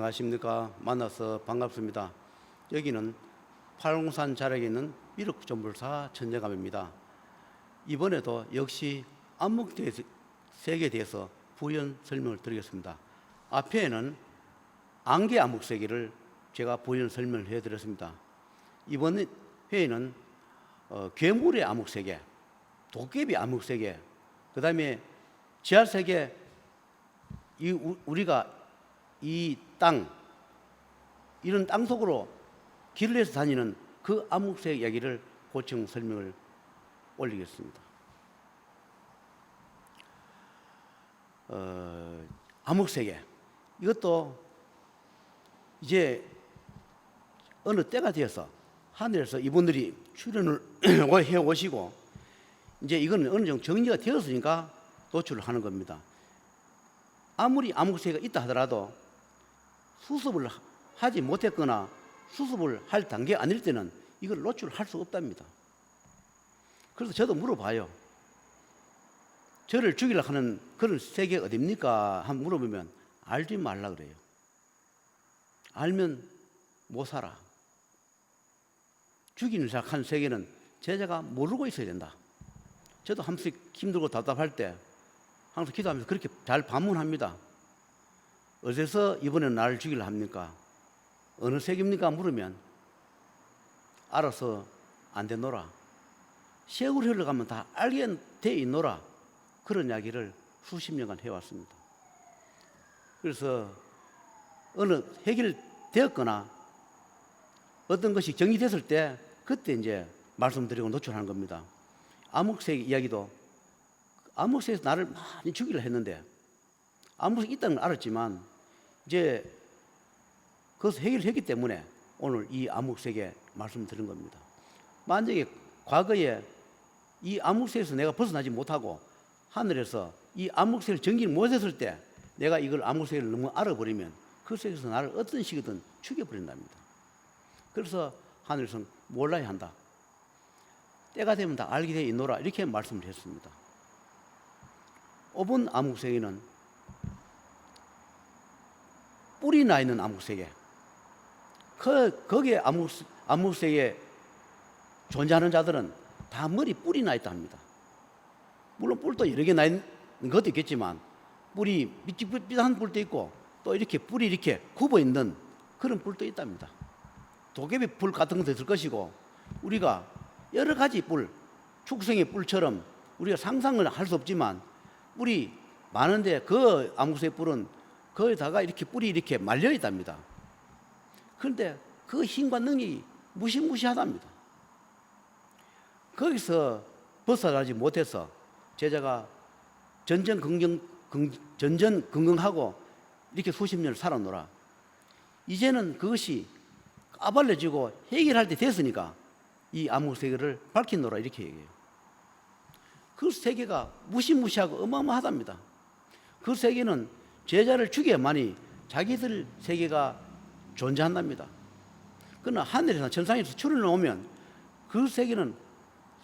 안녕하십니까. 만나서 반갑습니다. 여기는 팔공산 자락에 있는 미륵존불사 천정감입니다. 이번에도 역시 암흑세계에 대해서 부연 설명을 드리겠습니다. 앞에는 안개 암흑세계를 제가 부연 설명을 해드렸습니다. 이번 회에는 괴물의 암흑세계, 도깨비 암흑세계, 그 다음에 지하세계, 우리가 이 땅, 이런 땅 속으로 길을 해서 다니는 그 암흑세계 이야기를 보충 설명을 올리겠습니다. 암흑세계, 이것도 이제 어느 때가 되어서 하늘에서 이분들이 출연을 해 오시고, 이제 이건 어느 정도 정리가 되었으니까 노출을 하는 겁니다. 아무리 암흑세계가 있다 하더라도 수습을 하지 못했거나 수습을 할 단계 아닐 때는 이걸 노출할 수 없답니다. 그래서 저도 물어봐요. 저를 죽이려고 하는 그런 세계가 어딥니까? 한번 물어보면 알지 말라 그래요. 알면 못 살아. 죽이는 한 세계는 제자가 모르고 있어야 된다. 저도 한 번씩 힘들고 답답할 때 항상 기도하면서 그렇게 잘 반문합니다. 어디서 이번에는 나를 죽이려 합니까? 어느 세계입니까? 물으면 알아서 안 되노라. 세월이 흘러가면 다 알게 돼 있노라. 그런 이야기를 수십 년간 해왔습니다. 그래서 어느 해결되었거나 어떤 것이 정리됐을 때 그때 이제 말씀드리고 노출하는 겁니다. 암흑세계 이야기도 암흑세계에서 나를 많이 죽이려 했는데 암흑세계 있다는 걸 알았지만 이제 그것을 해결했기 때문에 오늘 이 암흑세계 말씀드린 겁니다. 만약에 과거에 이 암흑세계에서 내가 벗어나지 못하고 하늘에서 이 암흑세계를 정리를 못했을 때 내가 이걸 암흑세계를 너무 알아버리면 그 세계에서 나를 어떤 식이든 죽여버린답니다. 그래서 하늘에서는 몰라야 한다. 때가 되면 다 알게 돼 있노라. 이렇게 말씀을 했습니다. 5번 암흑세계는 뿔이 나 있는 암흑세계. 거기에 암흑세계에 존재하는 자들은 다 머리 뿔이 나 있다 합니다. 물론 뿔도 여러 개 나 있는 것도 있겠지만 뿔이 삐끗삐끗한 뿔도 있고 또 이렇게 뿔이 이렇게 굽어 있는 그런 뿔도 있답니다. 도깨비 뿔 같은 것도 있을 것이고 우리가 여러 가지 뿔, 축생의 뿔처럼 우리가 상상을 할 수 없지만 뿔이 많은데 그 암흑세계 뿔은 거기다가 이렇게 뿔이 이렇게 말려 있답니다. 그런데 그 힘과 능력이 무시무시하답니다. 거기서 벗어나지 못해서 제자가 전전긍긍하고 이렇게 수십 년을 살아노라. 이제는 그것이 까발려지고 해결할 때 됐으니까 이 암흑세계를 밝히노라 이렇게 얘기해요. 그 세계가 무시무시하고 어마어마하답니다. 그 세계는 제자를 죽여야만이 자기들 세계가 존재한답니다. 그러나 하늘에서 천상에서 출현을 오면 그 세계는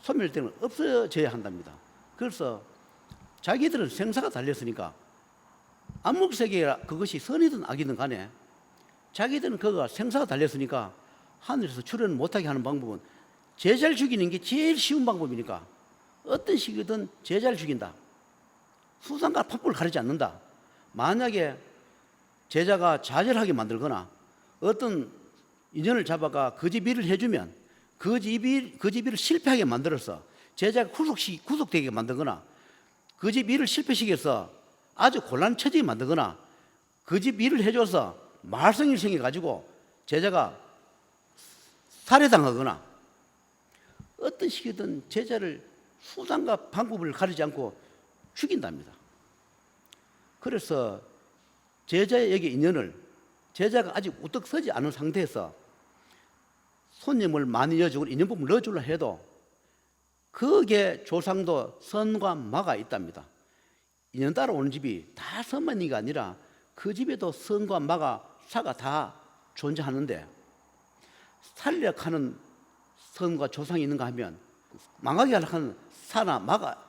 소멸되면 없어져야 한답니다. 그래서 자기들은 생사가 달렸으니까 암흑세계가 그것이 선이든 악이든 간에 자기들은 그거가 생사가 달렸으니까 하늘에서 출현을 못하게 하는 방법은 제자를 죽이는 게 제일 쉬운 방법이니까 어떤 식이든 제자를 죽인다. 수상과 pháp 을 가리지 않는다. 만약에 제자가 좌절하게 만들거나 어떤 인연을 잡아가 거짓비를 해주면 거짓비를 실패하게 만들어서 제자가 구속되게 만들거나 거짓비를 실패시켜서 아주 곤란 처지에 만들거나 거짓비를 해줘서 말썽이 생겨가지고 제자가 살해당하거나 어떤 식이든 제자를 수단과 방법을 가리지 않고 죽인답니다. 그래서 제자에게 인연을 제자가 아직 우뚝 서지 않은 상태에서 손님을 많이 여주고 인연법을 넣어주려 해도 거기에 조상도 선과 마가 있답니다. 인연 따라 오는 집이 다 선만 있는 게 아니라 그 집에도 선과 마가 사가 다 존재하는데 살려하는 선과 조상이 있는가 하면 망하게 하는 사나 마가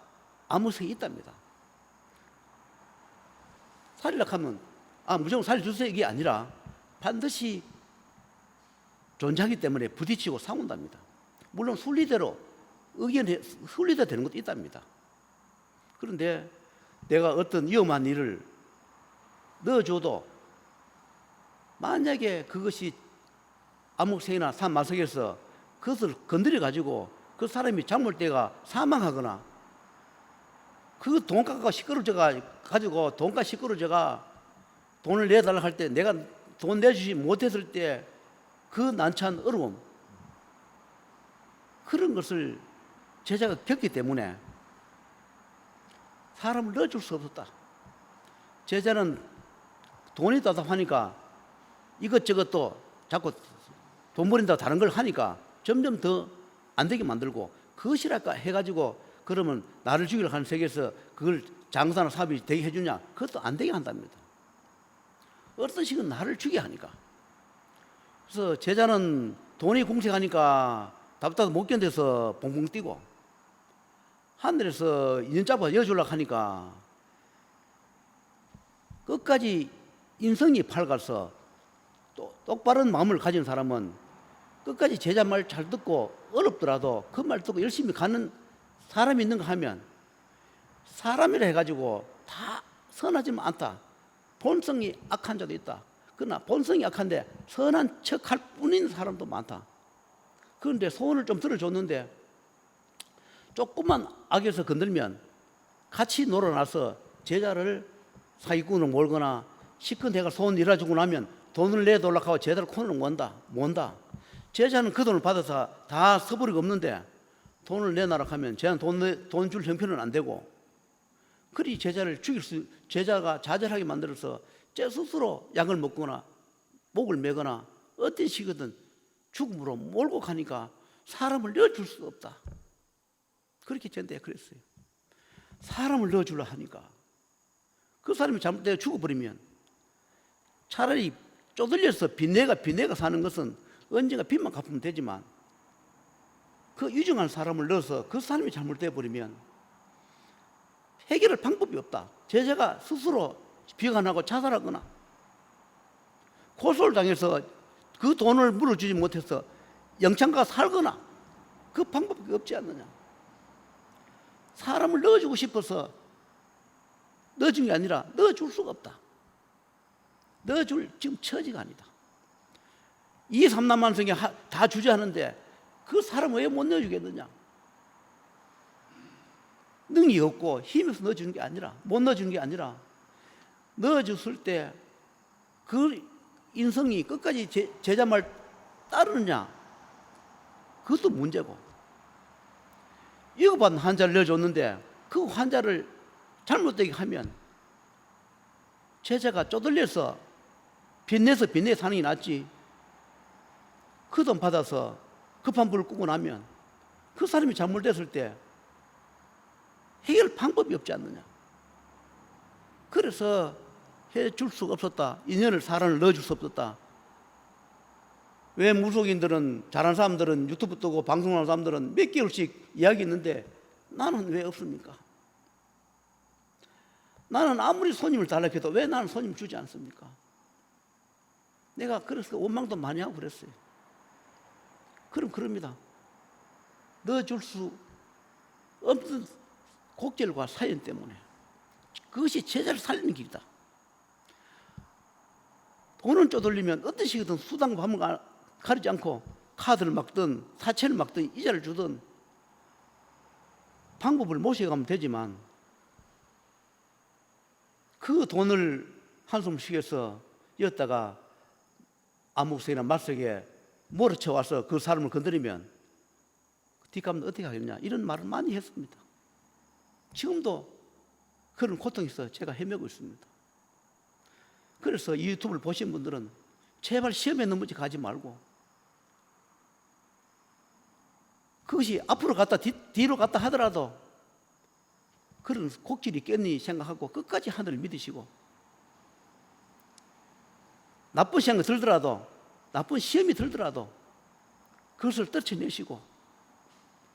암흑세계에 있답니다. 살리려고 하면 무조건 살려주세요 이게 아니라 반드시 존재하기 때문에 부딪히고 싸운답니다. 물론 순리대로 순리대로 되는 것도 있답니다. 그런데 내가 어떤 위험한 일을 넣어줘도 만약에 그것이 암흑색이나 산마석에서 그것을 건드려 가지고 그 사람이 잘못되가 사망하거나 그 돈가가 시끄러져 가지고 돈가 시끄러져가 돈을 내달라 할 때 내가 돈 내주지 못했을 때 그 난처한 어려움, 그런 것을 제자가 겪기 때문에 사람을 넣어줄 수 없었다. 제자는 돈이 답답하니까 이것저것 또 자꾸 돈 버린다고 다른 걸 하니까 점점 더 안 되게 만들고, 그것이랄까 해가지고 그러면 나를 죽이려 하는 세계에서 그걸 장사나 사업이 되게 해주냐? 그것도 안 되게 한답니다. 어떤 식은 나를 죽게 하니까. 그래서 제자는 돈이 궁색하니까 답답해서 못 견뎌서 붕붕 뛰고, 하늘에서 인연 잡아 여주려고 하니까 끝까지 인성이 밝아서 또 똑바른 마음을 가진 사람은 끝까지 제자 말 잘 듣고 어렵더라도 그 말 듣고 열심히 가는 사람이 있는가 하면, 사람이라 해가지고 다 선하지만 않다. 본성이 악한 자도 있다. 그러나 본성이 악한데 선한 척할 뿐인 사람도 많다. 그런데 소원을 좀 들어줬는데 조금만 악에서 건들면 같이 놀아나서 제자를 사기꾼으로 몰거나 시큰대가 소원 이뤄주고 나면 돈을 내돌락하고 제자를 코너로 몬다. 제자는 그 돈을 받아서 다 써버리고 없는데 돈을 내놔라 하면 제자는 돈 줄 형편은 안 되고, 그리 제자를 제자가 좌절하게 만들어서 제 스스로 약을 먹거나 목을 매거나 어떤 식이든 죽음으로 몰고 가니까 사람을 넣어줄 수 없다. 그렇게 전대에 그랬어요. 사람을 넣어주려 하니까 그 사람이 잘못되어 죽어버리면 차라리 쪼들려서 빚내가 사는 것은 언젠가 빚만 갚으면 되지만, 그 유정한 사람을 넣어서 그 사람이 잘못되어 버리면 해결할 방법이 없다. 제자가 스스로 비관하고 자살하거나 고소를 당해서 그 돈을 물어주지 못해서 영창가 살거나 그 방법이 없지 않느냐. 사람을 넣어주고 싶어서 넣어준 게 아니라 넣어줄 수가 없다. 넣어줄 지금 처지가 아니다. 이 삼남만성에 다 주저하는데 그 사람을 왜 못 넣어주겠느냐. 능이 없고 힘이 없어 넣어주는 게 아니라, 못 넣어주는 게 아니라, 넣어줬을 때 그 인성이 끝까지 제자 말 따르느냐, 그것도 문제고, 위급한 환자를 넣어줬는데 그 환자를 잘못되게 하면 제자가 쪼들려서 빚내서 사는 게 낫지, 그 돈 받아서 급한 불을 끄고 나면 그 사람이 잘못됐을 때 해결 방법이 없지 않느냐. 그래서 해줄 수가 없었다. 인연을 사람을 넣어줄 수 없었다. 왜 무속인들은, 잘하는 사람들은 유튜브 뜨고 방송하는 사람들은 몇 개월씩 이야기 있는데 나는 왜 없습니까? 나는 아무리 손님을 달라고 해도 왜 나는 손님 주지 않습니까? 내가 그래서 원망도 많이 하고 그랬어요. 그럼 그럽니다. 넣어줄 수 없는 곡절과 사연 때문에. 그것이 제자를 살리는 길이다. 돈을 쪼들리면 어떤 식이든 수당 방법을 가리지 않고 카드를 막든 사채를 막든 이자를 주든 방법을 모셔가면 되지만, 그 돈을 한숨 쉬어서 여기다가 암흑색이나 말석에 몰아쳐 와서 그 사람을 건드리면 뒷감은 어떻게 하겠냐, 이런 말을 많이 했습니다. 지금도 그런 고통이 있어 제가 헤매고 있습니다. 그래서 이 유튜브를 보신 분들은 제발 시험에 넘어지 가지 말고, 그것이 앞으로 갔다 뒤로 갔다 하더라도 그런 곡질이 있겠니 생각하고 끝까지 하늘을 믿으시고, 나쁜 생각이 들더라도, 나쁜 시험이 들더라도 그것을 떨쳐내시고,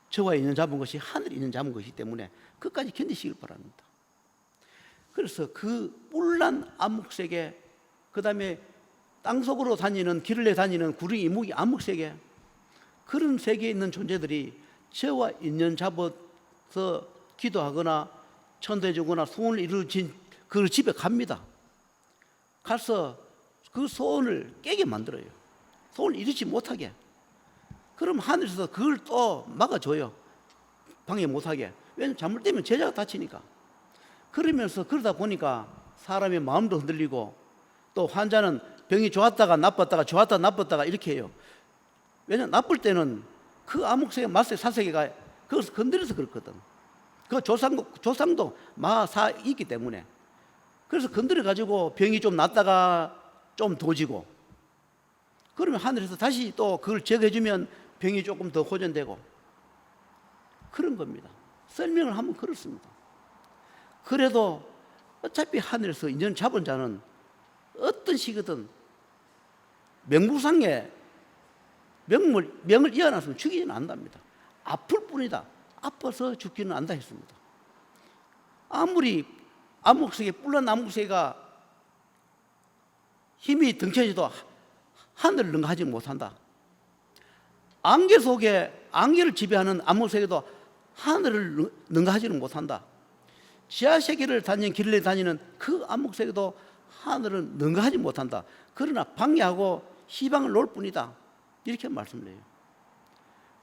저와 인연 잡은 것이 하늘이 인연 잡은 것이기 때문에 끝까지 견디시길 바랍니다. 그래서 그 뿔난 암흑색에, 그 다음에 땅속으로 다니는 길을 내 다니는 구릉, 이무기, 암흑세계, 그런 세계에 있는 존재들이 저와 인연 잡아서 기도하거나 천도해 주거나 소원을 이루어진 그 집에 갑니다. 가서 그 소원을 깨게 만들어요. 소원을 이루지 못하게. 그럼 하늘에서 그걸 또 막아줘요. 방해 못하게. 왜냐하면 잘못되면 제자가 다치니까. 그러면서 그러다 보니까 사람의 마음도 흔들리고, 또 환자는 병이 좋았다가 나빴다가 좋았다가 나빴다가 이렇게 해요. 왜냐하면 나쁠 때는 그 암흑세계, 마세계, 사세계가 그것을 건드려서 그렇거든. 그 조상도 마사 있기 때문에. 그래서 건드려가지고 병이 좀 낫다가 좀 도지고, 그러면 하늘에서 다시 또 그걸 제거해주면 병이 조금 더 호전되고, 그런 겁니다. 설명을 하면 그렇습니다. 그래도 어차피 하늘에서 인연 잡은 자는 어떤 식이든 명부상에 명을 이어놨으면 죽이지는 않답니다. 아플 뿐이다. 아파서 죽기는 안다 했습니다. 아무리 암흑세계, 뿔난 암흑세계가 힘이 등쳐져도 하늘을 능가하지 못한다. 안개 속에 안개를 지배하는 암흑세계도 하늘을 능가하지는 못한다. 지하세계를 다니는 길을 다니는 그 암흑세계도 하늘은 능가하지 못한다. 그러나 방해하고 희방을 놓을 뿐이다. 이렇게 말씀을 해요.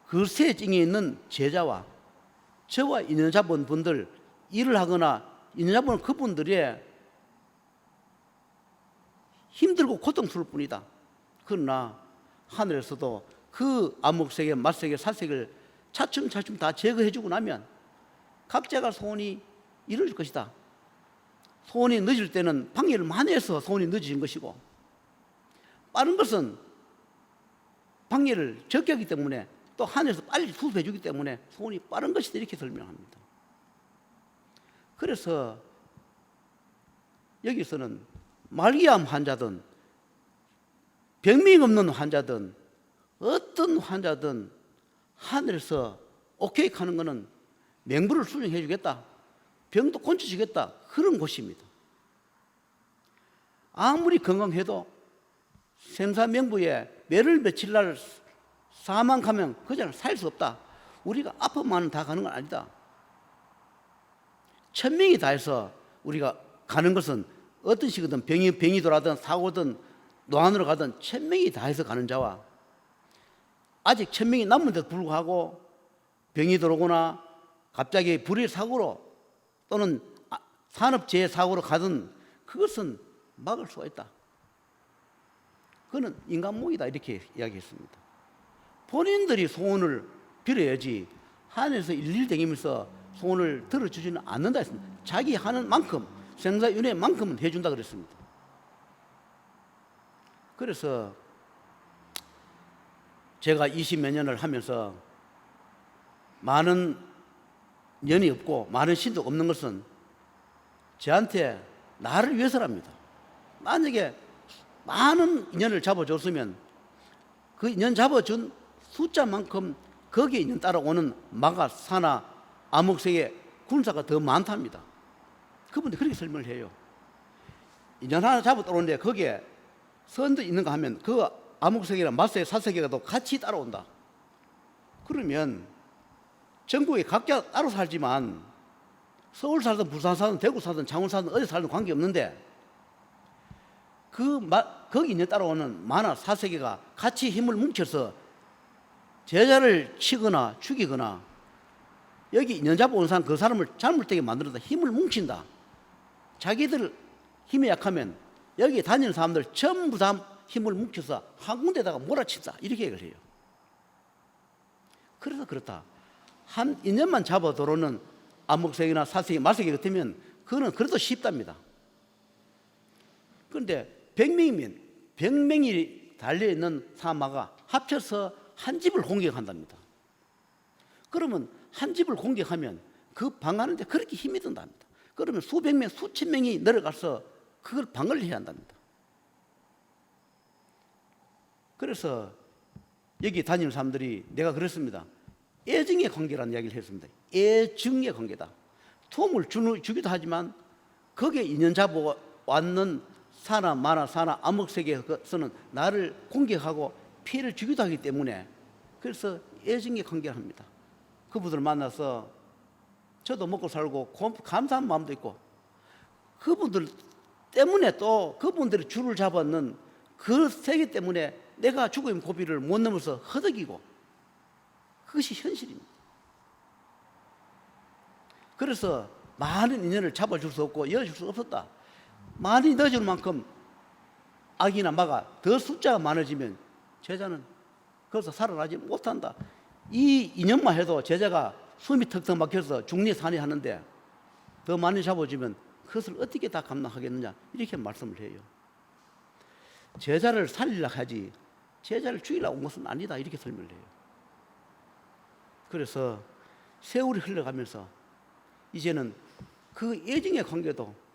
그 세 찡에 있는 제자와 저와 인연 잡은 분들, 일을 하거나 인연 잡은 그분들의 힘들고 고통스러울 뿐이다. 그러나 하늘에서도 그 암흑세계, 맛세계, 살세계를 차츰차츰 다 제거해주고 나면 각자가 소원이 이루어질 것이다. 소원이 늦을 때는 방해를 많이 해서 소원이 늦어진 것이고, 빠른 것은 방해를 적게 하기 때문에 또 하늘에서 빨리 수습해 주기 때문에 소원이 빠른 것이다. 이렇게 설명합니다. 그래서 여기서는 말기암 환자든 병명 없는 환자든 어떤 환자든 하늘에서 오케이 하는 것은 맹부를 수령해 주겠다, 병도 고쳐주겠다, 그런 곳입니다. 아무리 건강해도 생사명부에 매를 며칠 날 사망하면 그냥 살 수 없다. 우리가 아픔만은 다 가는 건 아니다. 천명이 다 해서 우리가 가는 것은 어떤 식이든 병이 돌아든 사고든 노안으로 가든 천명이 다 해서 가는 자와, 아직 천명이 남은데도 불구하고 병이 들어오거나 갑자기 불의 사고로 또는 산업재해 사고로 가든 그것은 막을 수가 있다. 그는 인간목이다. 이렇게 이야기했습니다. 본인들이 소원을 빌어야지 하늘에서 일일 댕기면서 소원을 들어주지는 않는다 했습니다. 자기 하는 만큼, 생사윤회만큼은 해준다 그랬습니다. 그래서 제가 20몇 년을 하면서 많은 년이 없고 많은 신도 없는 것은 저한테 나를 위해서랍니다. 만약에 많은 인연을 잡아줬으면 그 인연 잡아준 숫자만큼 거기에 인연 따라오는 마가, 사나, 암흑세계, 군사가 더 많답니다. 그분들이 그렇게 설명을 해요. 인연 하나 잡아 따라오는데 거기에 선도 있는 거 하면 그 암흑세계나 맛세계, 사세계가 또 같이 따라온다. 그러면 전국에 각자 따로 살지만 서울 살든 부산 살든 대구 살든 창원 살든 어디 살든 관계없는데 거기 인연 따라오는 만화, 사세계가 같이 힘을 뭉쳐서 제자를 치거나 죽이거나 여기 인연 잡아온 사람, 그 사람을 잘못되게 만들어서 힘을 뭉친다. 자기들 힘이 약하면 여기 다니는 사람들 전부 다 힘을 뭉쳐서 한 군데다가 몰아친다. 이렇게 얘기를 해요. 그래서 그렇다. 한 인연만 잡아 들어오는 암흑세계나 사세계, 말세계 같으면 그거는 그래도 쉽답니다. 그런데 100명이면 100명이 달려있는 사마가 합쳐서 한 집을 공격한답니다. 그러면 한 집을 공격하면 그 방하는데 그렇게 힘이 든답니다. 그러면 수백 명, 수천 명이 내려가서 그걸 방어를 해야 한답니다. 그래서 여기 다니는 사람들이 내가 그랬습니다. 애증의 관계라는 이야기를 했습니다. 애증의 관계다. 도움을 주기도 하지만 거기에 인연 잡아 왔는 사나 마나 사나 암흑세계에서는 나를 공격하고 피해를 주기도 하기 때문에 그래서 애증의 관계를 합니다. 그분들을 만나서 저도 먹고 살고 감사한 마음도 있고 그분들 때문에 또 그분들이 줄을 잡았는 그 세계 때문에 내가 죽음의 고비를 못 넘어서 허덕이고 그것이 현실입니다. 그래서 많은 인연을 잡아줄 수 없고 열어줄 수 없었다. 많이 넣어줄 만큼 악이나 마가 더 숫자가 많아지면 제자는 거기서 살아나지 못한다. 이 인연만 해도 제자가 숨이 턱턱 막혀서 중리산이 하는데 더 많이 잡아주면 그것을 어떻게 다 감당하겠느냐 이렇게 말씀을 해요. 제자를 살리려고 하지 제자를 죽이려고 온 것은 아니다 이렇게 설명을 해요. 그래서 세월이 흘러가면서 이제는 그 애증의 관계도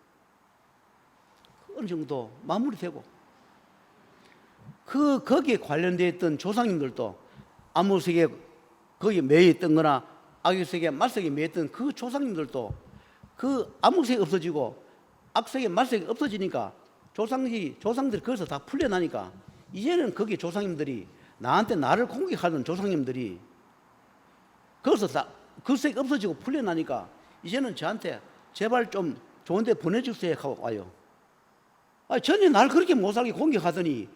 어느 정도 마무리되고 거기에 관련되어 있던 조상님들도 암흑세계에 거기에 매여 있던 거나 악세계 말세계에 매여 있던 그 조상님들도 그 암흑세계가 없어지고 악세계 말세계가 없어지니까 조상들이 거기서 다 풀려나니까 이제는 거기 조상님들이 나를 공격하던 조상님들이 거기서 다 그 세계가 없어지고 풀려나니까 이제는 저한테 제발 좀 좋은 데 보내주세요 하고 와요. 전에 날 그렇게 못살게 공격하더니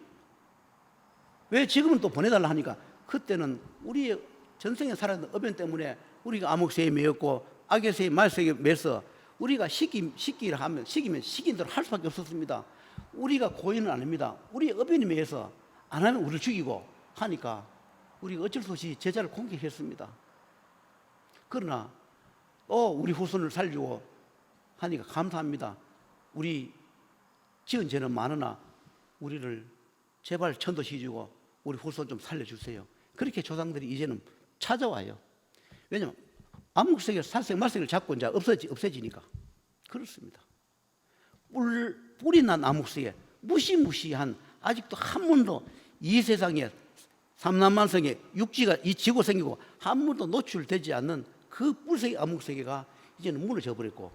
왜 지금은 또 보내달라 하니까 그때는 우리의 전생에 살았던 어변 때문에 우리가 암흑세에 매였고 악의세에 말세에 매서 우리가 시키면 시킨 대로 할 수밖에 없었습니다. 우리가 고인은 아닙니다. 우리 어변이 매여서 안 하면 우리를 죽이고 하니까 우리가 어쩔 수 없이 제자를 공격했습니다. 그러나 우리 후손을 살리고 하니까 감사합니다. 우리 지은 죄는 많으나 우리를 제발 천도시켜주고 우리 후손 좀 살려주세요. 그렇게 조상들이 이제는 찾아와요. 왜냐하면 암흑세계, 살세계, 말세계를 잡고 이제 없어지니까. 그렇습니다. 뿌리 난 암흑세계, 무시무시한 아직도 한 번도 이 세상에 삼남만성에 육지가 이 지구 생기고 한 번도 노출되지 않는 그 뿔세계 암흑세계가 이제는 무너져 버렸고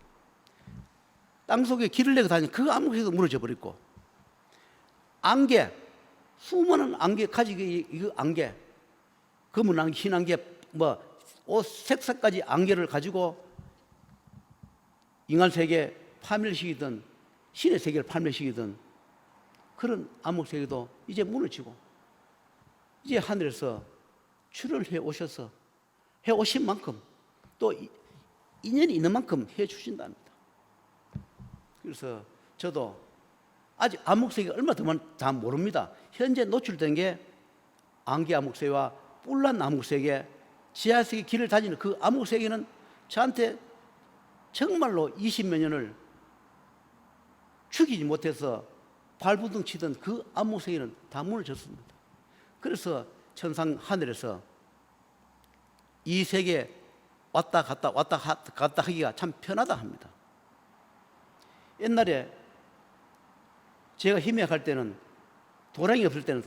땅속에 길을 내고 다니는 그 암흑세계도 무너져 버렸고 안개, 수많은 안개 가지고 이 안개, 검은 안개, 흰 안개, 옷 색깔까지 안개를 가지고 인간 세계 파멸시키던 신의 세계를 파멸시키던 그런 암흑세계도 이제 무너지고 이제 하늘에서 출현해 오셔서 해 오신 만큼 또 인연이 있는 만큼 해 주신답니다. 그래서 저도 아직 암흑세계가 얼마 더 모릅니다. 현재 노출된 게 안개 암흑세계와 뿔난 암흑세계, 지하세계 길을 다니는 그 암흑세계는 저한테 정말로 20몇 년을 죽이지 못해서 발부둥 치던 그 암흑세계는 다 무너졌습니다. 그래서 천상 하늘에서 이 세계 왔다 갔다 하기가 참 편하다 합니다. 옛날에 제가 희미할 때는 도랑이 없을 때는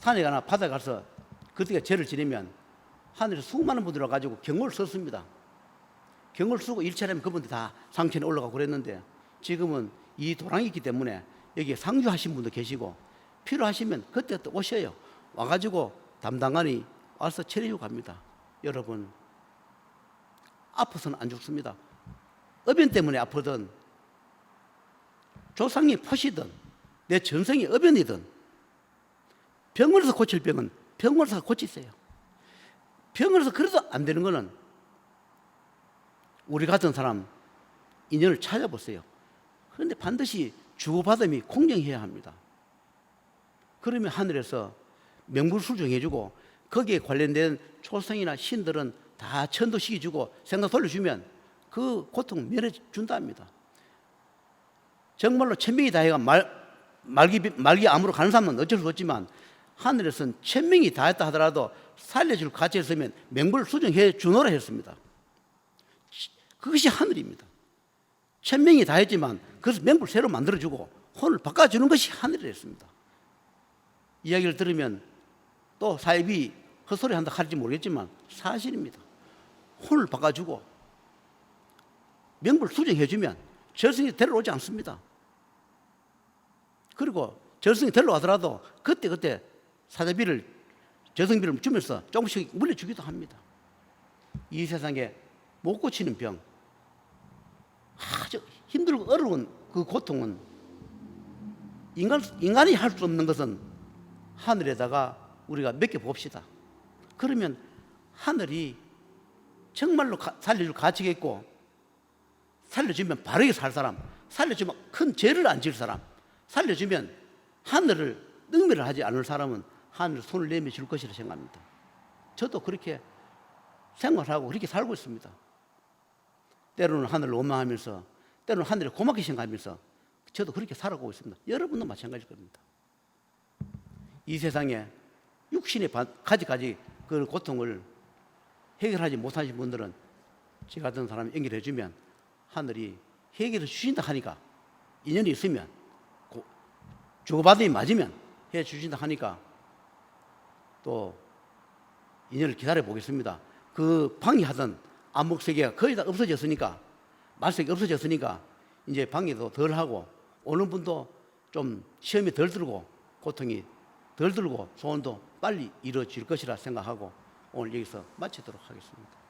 산에 가나 바다에 가서 그때가 죄를 지내면 하늘에 수많은 분들이 와가지고 경고를 썼습니다. 경고를 쓰고 일차례면 그분들 다 상천에 올라가고 그랬는데 지금은 이 도랑이 있기 때문에 여기에 상주하신 분도 계시고 필요하시면 그때 또 오셔요. 와가지고 담당관이 와서 처리해주고 갑니다. 여러분 아파서는 안 죽습니다. 어변 때문에 아프든 조상이 포시든 내 전생이 어변이든 병원에서 고칠 병은 병원에서 고치세요. 병원에서 그래도 안 되는 거는 우리 같은 사람 인연을 찾아보세요. 그런데 반드시 주고받음이 공정해야 합니다. 그러면 하늘에서 명불술정해주고 거기에 관련된 초성이나 신들은 다 천도시켜주고 생각 돌려주면 그 고통 면해준답니다. 정말로 천명이 다해가 말기 암으로 가는 사람은 어쩔 수 없지만 하늘에서는 천명이 다했다 하더라도 살려줄 가치가 있으면 맹불 수정해 주노라 했습니다. 그것이 하늘입니다. 천명이 다했지만 그것을 맹불 새로 만들어주고 혼을 바꿔주는 것이 하늘이었습니다. 이야기를 들으면 또 사입이 헛소리 한다 할지 모르겠지만 사실입니다. 혼을 바꿔주고 명불 수정해주면 저승이 데려오지 않습니다. 그리고 절성이 들러가더라도 그때 사자비를 저승비를 주면서 조금씩 물려주기도 합니다. 이 세상에 못 고치는 병, 아주 힘들고 어려운 그 고통은 인간이 할 수 없는 것은 하늘에다가 우리가 맡겨 봅시다. 그러면 하늘이 정말로 살려줄 가치가 있고, 살려주면 바르게 살 사람, 살려주면 큰 죄를 안 지을 사람, 살려주면 하늘을 능멸을 하지 않을 사람은 하늘에 손을 내밀 것이라 생각합니다. 저도 그렇게 생활하고 그렇게 살고 있습니다. 때로는 하늘을 원망하면서, 때로는 하늘에 고맙게 생각하면서 저도 그렇게 살아가고 있습니다. 여러분도 마찬가지일 겁니다. 이 세상에 육신의 가지가지 그 고통을 해결하지 못하신 분들은 저 같은 사람이 연결해 주면 하늘이 해결해 주신다 하니까, 인연이 있으면 주고받음이 맞으면 해 주신다 하니까 또 인연을 기다려 보겠습니다. 그 방해하던 안목세계가 거의 다 없어졌으니까, 말세계가 없어졌으니까 이제 방해도 덜 하고 오는 분도 좀 시험이 덜 들고 고통이 덜 들고 소원도 빨리 이루어질 것이라 생각하고 오늘 여기서 마치도록 하겠습니다.